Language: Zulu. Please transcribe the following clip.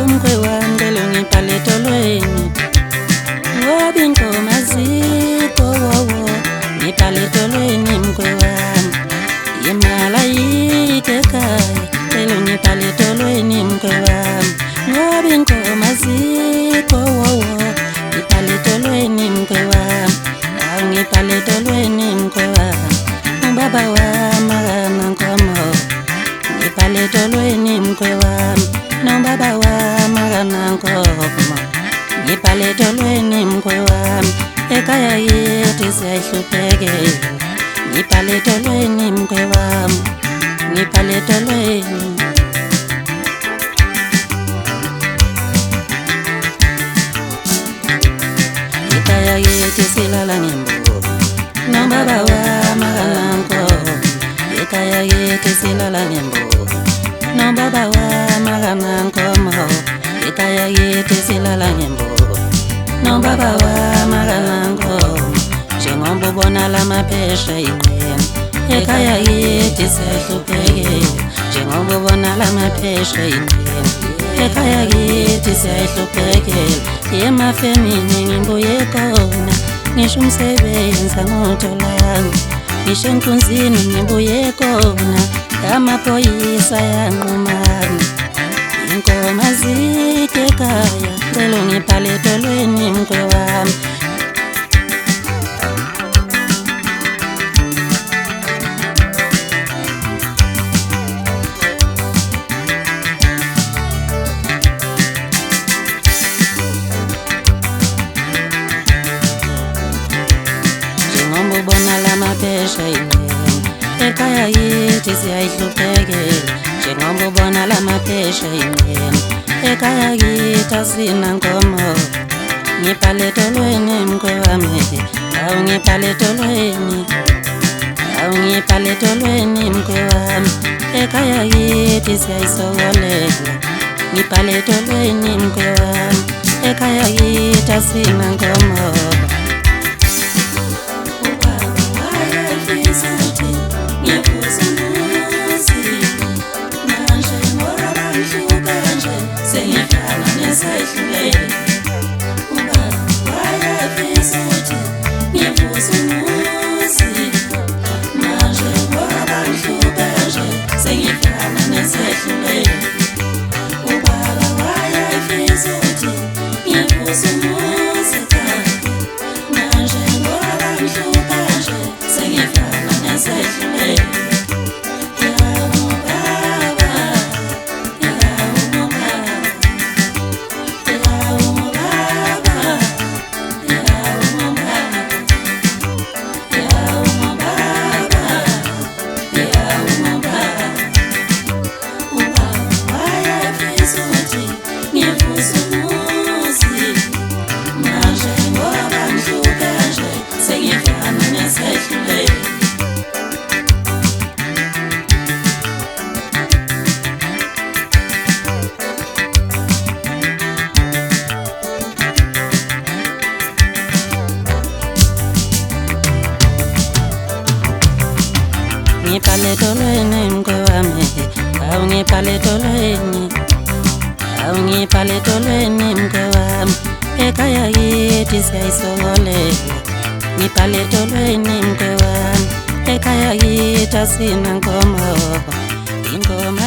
mkwe wami ngicela ungibhale edolweni ngoba ingoma azikho wowo ngibhale edolweni mkwe wami imali ayikho ekhaya ngicela ungibhale edolweni mkwe wami ngoba ingoma azikho wowo ngibhale edolweni mkwe wami ngibhale edolweni mkwe wami ubaba wami akanankomo ngibhale edolweni mkwe wami nobaba wami akanankomo ngibhale edolweni mkwe wami ekhaya yethu siyahluphekela ngibhale edolweni mkwe wami ngibhale edolweni ekhaya yethu silala ngembuzi nobaba wami akanankomo ekhaya yethu silala ngembuzi nobaba wami akanankomo ekhaya yethu silala ngembuzi nobaba wami akanankomo njengoba ubona lamaphesha iqhena ekhaya yethu siyahluphekela njengoba ubona lamaphesha iqhena ekhaya yethu siyahluphekela emafemini ngibuye khona ngisho umsebenzi angutholanga ngisho enkunzini ngibuye khona amaphoyisa yanqumana ingoma azikho ekhaya ngicela ungibhale edolweni mkwe wami ubona lamaphesha iqhena ekhaya yethu siyahluphekela njengoba ubona lamaphesha iqhena ekhaya yethu asina nkomo ngibhale edolweni mkwe wami ngibhale edolweni ngibhale edolweni mkwe wami ekhaya yethu siyayisokolela ngibhale edolweni mkwe wami ekhaya yethu asina nkomo ngibhale edolweni mkwe wami ngibhale edolweni ngibhale edolweni mkwe wami ekhaya yethu siyayisokolela ngibhale edolweni mkwe wami ekhaya yethu asina nkomo ingoma